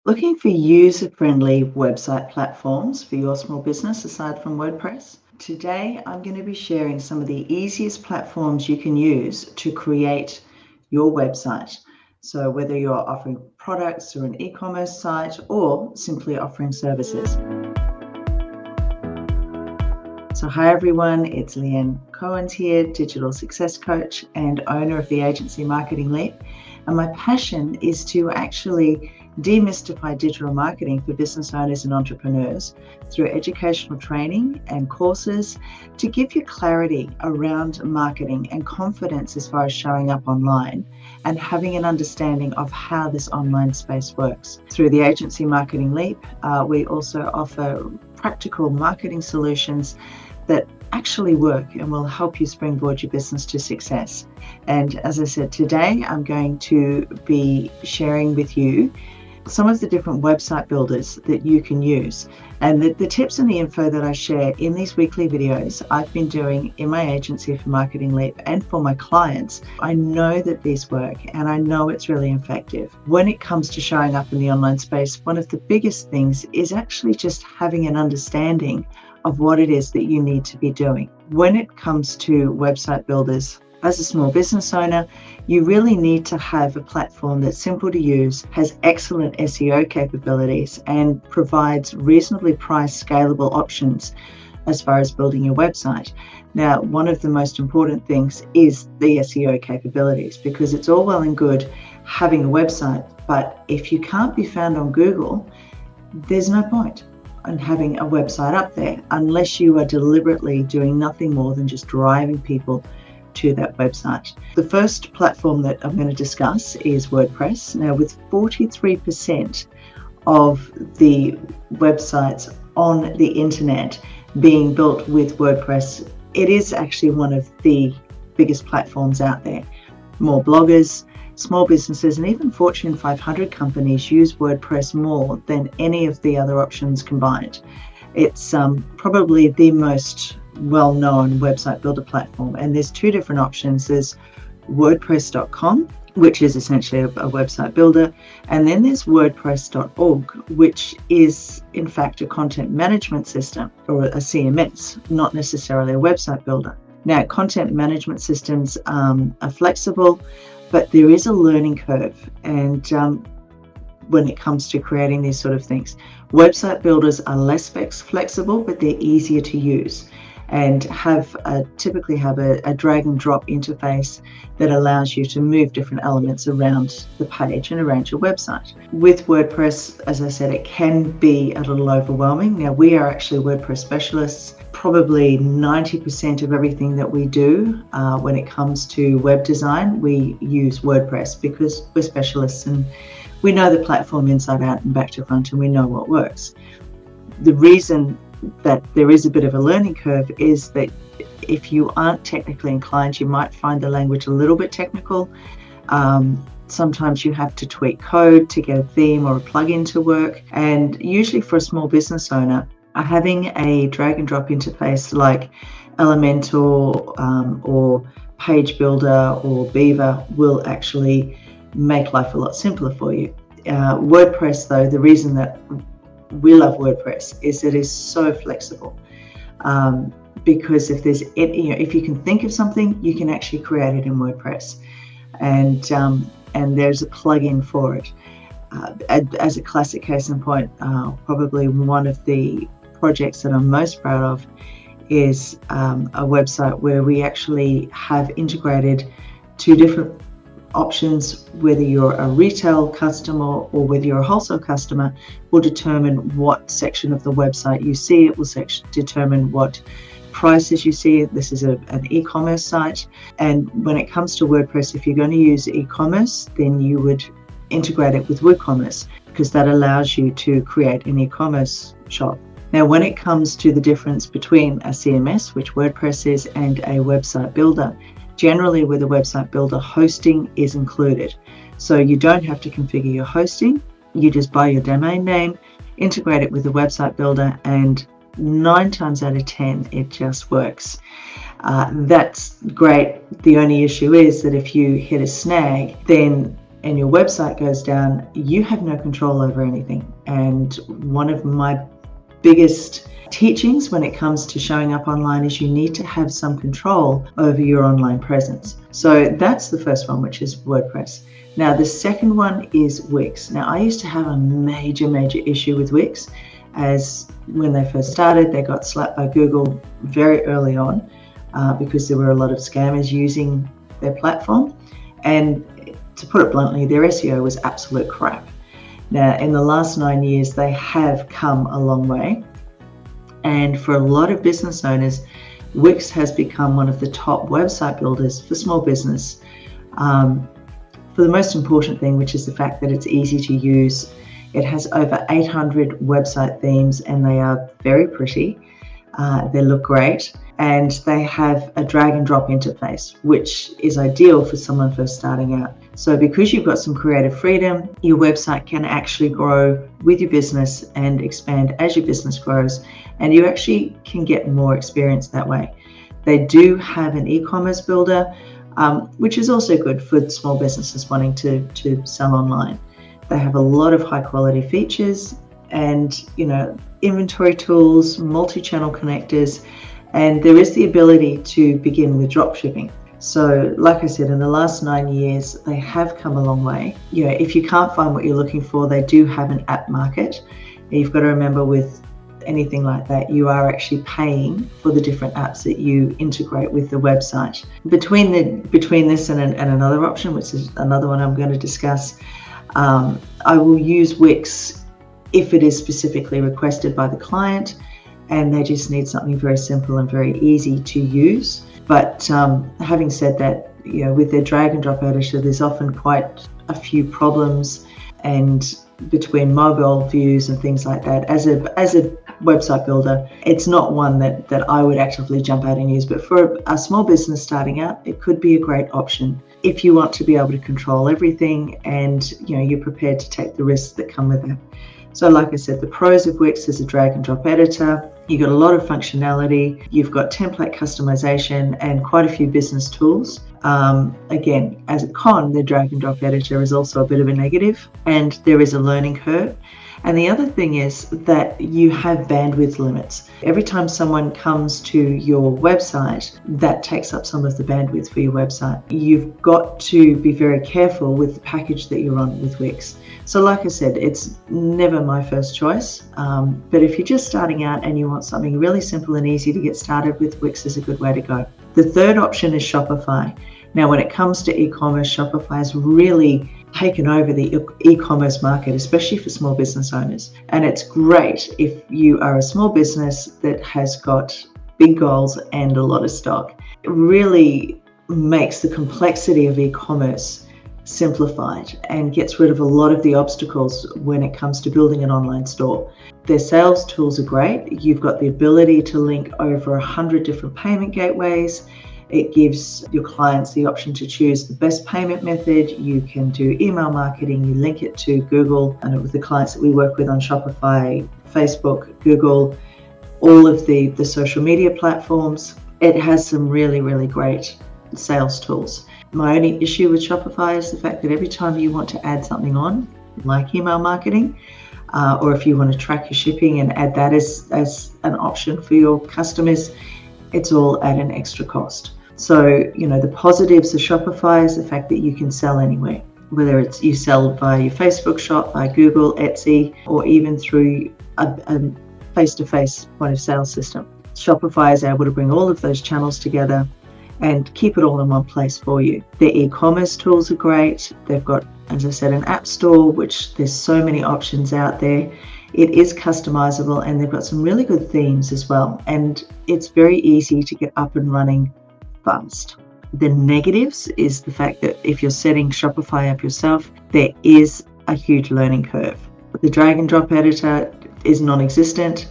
Looking for user-friendly website platforms for your small business aside from WordPress? Today, I'm going to be sharing some of the easiest platforms you can use to create your website. So whether you're offering products or an e-commerce site or simply offering services. So hi everyone, it's Leanne Cohen's here, digital success coach and owner of the agency Marketing Leap. And my passion is to actually demystify digital marketing for business owners and entrepreneurs through educational training and courses to give you clarity around marketing and confidence as far as showing up online and having an understanding of how this online space works. Through the agency Marketing Leap, we also offer practical marketing solutions that actually work and will help you springboard your business to success. And as I said, today I'm going to be sharing with you some of the different website builders that you can use. And the tips and the info that I share in these weekly videos, I've been doing in my agency for Marketing Leap and for my clients. I know that these work and I know it's really effective. When it comes to showing up in the online space, one of the biggest things is actually just having an understanding of what it is that you need to be doing. When it comes to website builders, as a small business owner, you really need to have a platform that's simple to use, has excellent SEO capabilities, and provides reasonably priced, scalable options as far as building your website. Now, one of the most important things is the SEO capabilities, because it's all well and good having a website, but if you can't be found on Google, there's no point in having a website up there unless you are deliberately doing nothing more than just driving people to that website. The first platform that I'm going to discuss is WordPress. Now, with 43% of the websites on the internet being built with WordPress, it is actually one of the biggest platforms out there. More bloggers, small businesses, and even Fortune 500 companies use WordPress more than any of the other options combined. It's probably the most well-known website builder platform, and there's two different options. There's WordPress.com, which is essentially a website builder, and then there's WordPress.org, which is in fact a content management system or a CMS, not necessarily a website builder. Now, content management systems are flexible, but there is a learning curve, and when it comes to creating these sort of things, website builders are less flexible, but they're easier to use and typically have a drag and drop interface that allows you to move different elements around the page and around your website. With WordPress, as I said, it can be a little overwhelming. Now, we are actually WordPress specialists. Probably 90% of everything that we do when it comes to web design, we use WordPress because we're specialists and we know the platform inside out and back to front, and we know what works. The reason that there is a bit of a learning curve is that if you aren't technically inclined, you might find the language a little bit technical. Sometimes you have to tweak code to get a theme or a plugin to work. And usually for a small business owner, having a drag and drop interface like Elementor or Page Builder or Beaver will actually make life a lot simpler for you. WordPress, though, the reason that we love WordPress is that it's so flexible, because if if you can think of something, you can actually create it in WordPress, and there's a plugin for it. As a classic case in point, probably one of the projects that I'm most proud of is a website where we actually have integrated two different options. Whether you're a retail customer or whether you're a wholesale customer will determine what section of the website you see. It will determine what prices you see. This is an e-commerce site, and when it comes to WordPress, if you're going to use e-commerce, then you would integrate it with WooCommerce, because that allows you to create an e-commerce shop. Now, when it comes to the difference between a CMS, which WordPress is, and a website builder, generally with a website builder, hosting is included. So you don't have to configure your hosting. You just buy your domain name, integrate it with the website builder, and 9 times out of 10, it just works. That's great. The only issue is that if you hit a snag, then and your website goes down, you have no control over anything. And one of my biggest teachings when it comes to showing up online is you need to have some control over your online presence. So that's the first one, which is WordPress. Now, the second one is Wix. Now, I used to have a major issue with Wix, as when they first started, they got slapped by Google very early on because there were a lot of scammers using their platform. And to put it bluntly, their SEO was absolute crap. Now, in the last 9 years, they have come a long way. And for a lot of business owners, Wix has become one of the top website builders for small business. For the most important thing, which is the fact that it's easy to use. It has over 800 website themes, and they are very pretty. They look great, and they have a drag and drop interface, which is ideal for someone first starting out. So because you've got some creative freedom, your website can actually grow with your business and expand as your business grows, and you actually can get more experience that way. They do have an e-commerce builder, which is also good for small businesses wanting to sell online. They have a lot of high quality features and, inventory tools, multi-channel connectors, and there is the ability to begin with drop shipping. So like I said, in the last 9 years, they have come a long way. If you can't find what you're looking for, they do have an app market. And you've got to remember, with anything like that, you are actually paying for the different apps that you integrate with the website. Between this and another option, which is another one I'm going to discuss, I will use Wix if it is specifically requested by the client and they just need something very simple and very easy to use. But having said that, with their drag and drop editor, there's often quite a few problems, and between mobile views and things like that, as a website builder, it's not one that I would actively jump out and use. But for a small business starting out, it could be a great option if you want to be able to control everything and you're prepared to take the risks that come with it. So like I said, the pros of Wix is a drag and drop editor. You've got a lot of functionality. You've got template customization and quite a few business tools. Again, as a con, the drag and drop editor is also a bit of a negative, and there is a learning curve. And the other thing is that you have bandwidth limits. Every time someone comes to your website, that takes up some of the bandwidth for your website. You've got to be very careful with the package that you're on with Wix. So like I said, it's never my first choice. But if you're just starting out and you want something really simple and easy to get started with, Wix is a good way to go. The third option is Shopify. Now, when it comes to e-commerce, Shopify has really taken over the e-commerce market, especially for small business owners. And it's great if you are a small business that has got big goals and a lot of stock. It really makes the complexity of e-commerce simplified and gets rid of a lot of the obstacles when it comes to building an online store. Their sales tools are great. You've got the ability to link over 100 different payment gateways. It gives your clients the option to choose the best payment method. You can do email marketing. You link it to Google, and with the clients that we work with on Shopify, Facebook, Google, all of the social media platforms. It has some really, really great sales tools. My only issue with Shopify is the fact that every time you want to add something on, like email marketing, or if you want to track your shipping and add that as an option for your customers, it's all at an extra cost. So, the positives of Shopify is the fact that you can sell anywhere, whether it's you sell via your Facebook shop, via Google, Etsy, or even through a face-to-face point of sale system. Shopify is able to bring all of those channels together and keep it all in one place for you. Their e-commerce tools are great. They've got, as I said, an app store, which there's so many options out there. It is customizable, and they've got some really good themes as well. And it's very easy to get up and running fast. The negatives is the fact that if you're setting Shopify up yourself, there is a huge learning curve. The drag and drop editor is non-existent.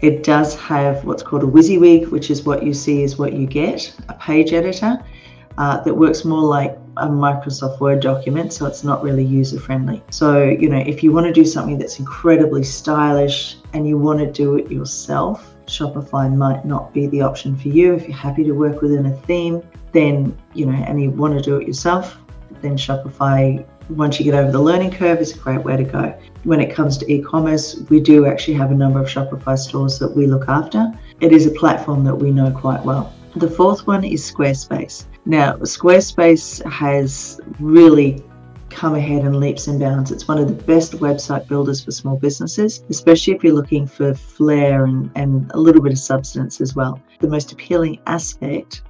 It does have what's called a WYSIWYG, which is what you see is what you get, a page editor that works more like a Microsoft Word document, so it's not really user-friendly. So, if you want to do something that's incredibly stylish and you want to do it yourself, Shopify might not be the option for you. If you're happy to work within a theme, then, and you want to do it yourself, then Shopify once you get over the learning curve, it's a great way to go. When it comes to e-commerce, we do actually have a number of Shopify stores that we look after. It is a platform that we know quite well. The fourth one is Squarespace. Now, Squarespace has really come ahead in leaps and bounds. It's one of the best website builders for small businesses, especially if you're looking for flair and a little bit of substance as well. The most appealing aspect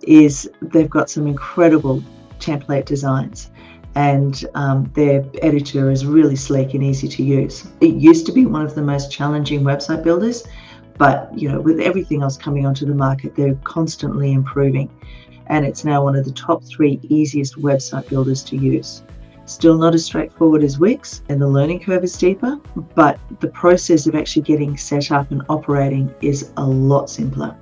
is they've got some incredible template designs, and their editor is really sleek and easy to use. It used to be one of the most challenging website builders, but with everything else coming onto the market, they're constantly improving, and it's now one of the top 3 easiest website builders to use. Still not as straightforward as Wix, and the learning curve is steeper, but the process of actually getting set up and operating is a lot simpler.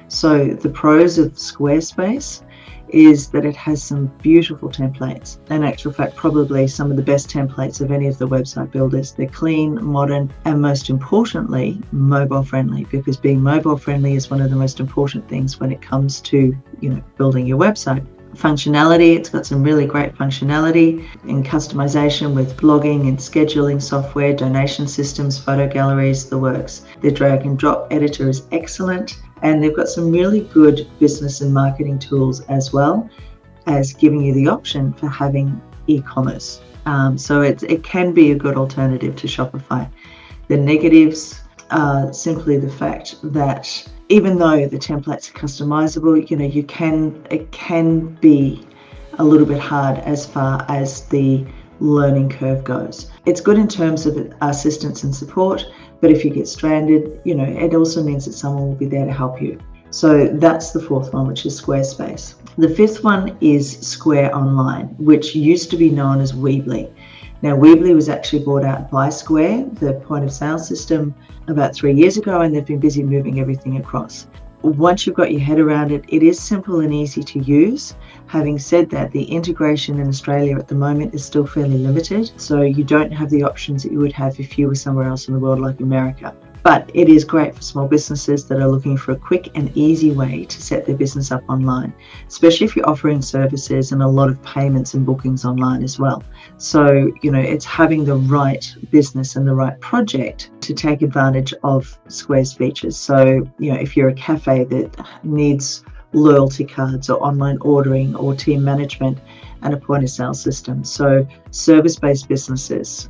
So the pros of Squarespace is that it has some beautiful templates. In actual fact, probably some of the best templates of any of the website builders. They're clean, modern, and most importantly, mobile friendly, because being mobile friendly is one of the most important things when it comes to, building your website. Functionality, it's got some really great functionality in customization with blogging and scheduling software, donation systems, photo galleries, the works. Their drag and drop editor is excellent, and they've got some really good business and marketing tools, as well as giving you the option for having e-commerce. So it can be a good alternative to Shopify. The negatives are simply the fact that even though the templates are customizable, it can be a little bit hard as far as the learning curve goes. It's good in terms of assistance and support, but if you get stranded, it also means that someone will be there to help you. So that's the fourth one, which is Squarespace. The fifth one is Square Online, which used to be known as Weebly. Now, Weebly was actually bought out by Square, the point of sale system, about 3 years ago, and they've been busy moving everything across. Once you've got your head around it, it is simple and easy to use. Having said that, the integration in Australia at the moment is still fairly limited, so you don't have the options that you would have if you were somewhere else in the world like America. But it is great for small businesses that are looking for a quick and easy way to set their business up online, especially if you're offering services and a lot of payments and bookings online as well. So, it's having the right business and the right project to take advantage of Square's features. So, if you're a cafe that needs loyalty cards or online ordering or team management and a point of sale system. So service-based businesses,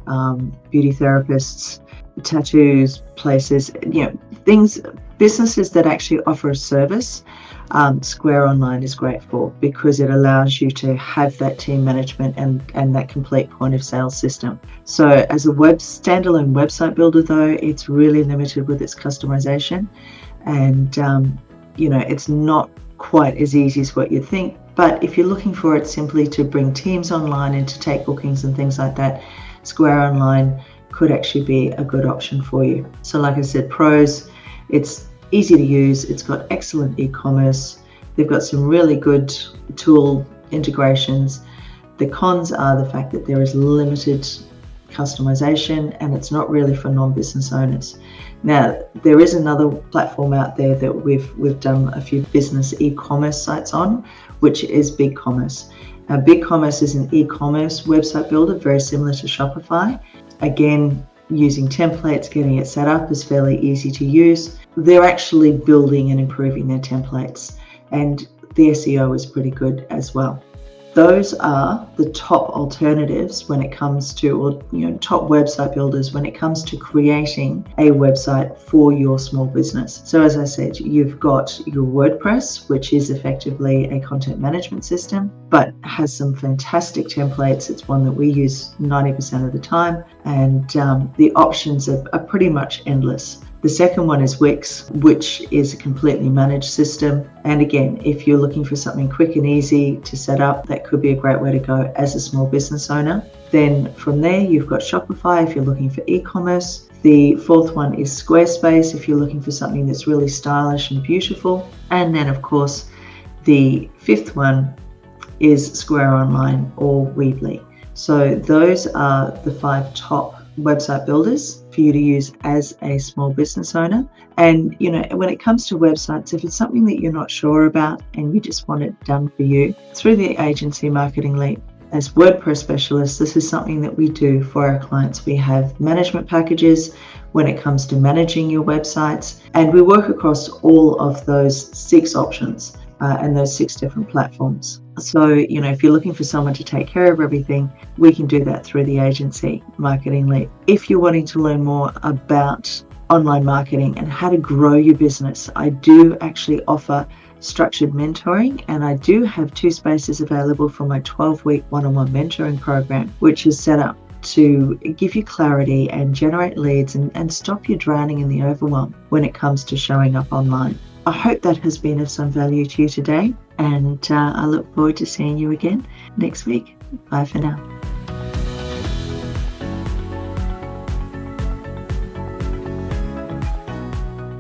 beauty therapists, tattoos places, businesses that actually offer a service, Square Online is great for, because it allows you to have that team management and that complete point of sale system. So as a standalone website builder though, it's really limited with its customization, and it's not quite as easy as what you'd think. But if you're looking for it simply to bring teams online and to take bookings and things like that, Square Online could actually be a good option for you. So like I said, pros, it's easy to use, it's got excellent e-commerce, they've got some really good tool integrations. The cons are the fact that there is limited customization and it's not really for non-business owners. Now, there is another platform out there that we've done a few business e-commerce sites on, which is BigCommerce. BigCommerce is an e-commerce website builder, very similar to Shopify. Again, using templates, getting it set up is fairly easy to use. They're actually building and improving their templates, and the SEO is pretty good as well. Those are the top alternatives when it comes to, or top website builders when it comes to creating a website for your small business. So as I said, you've got your WordPress, which is effectively a content management system, but has some fantastic templates. It's one that we use 90% of the time, and the options are pretty much endless. The second one is Wix, which is a completely managed system. And again, if you're looking for something quick and easy to set up, that could be a great way to go as a small business owner. Then from there, you've got Shopify if you're looking for e-commerce. The fourth one is Squarespace if you're looking for something that's really stylish and beautiful. And then of course, the fifth one is Square Online or Weebly. So those are the 5 top website builders for you to use as a small business owner. And when it comes to websites, if it's something that you're not sure about and you just want it done for you, through the agency Marketing Leap as WordPress specialists, this is something that we do for our clients. We have management packages when it comes to managing your websites, and we work across all of those 6 options and those 6 different platforms. So, if you're looking for someone to take care of everything, we can do that through the agency Marketing Lead. If you're wanting to learn more about online marketing and how to grow your business, I do actually offer structured mentoring, and I do have 2 spaces available for my 12-week one-on-one mentoring program, which is set up to give you clarity and generate leads and stop you drowning in the overwhelm when it comes to showing up online. I hope that has been of some value to you today, and I look forward to seeing you again next week. Bye for now.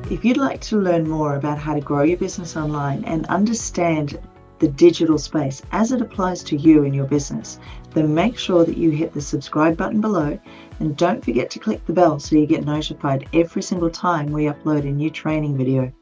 If you'd like to learn more about how to grow your business online and understand the digital space as it applies to you and your business, then make sure that you hit the subscribe button below, and don't forget to click the bell so you get notified every single time we upload a new training video.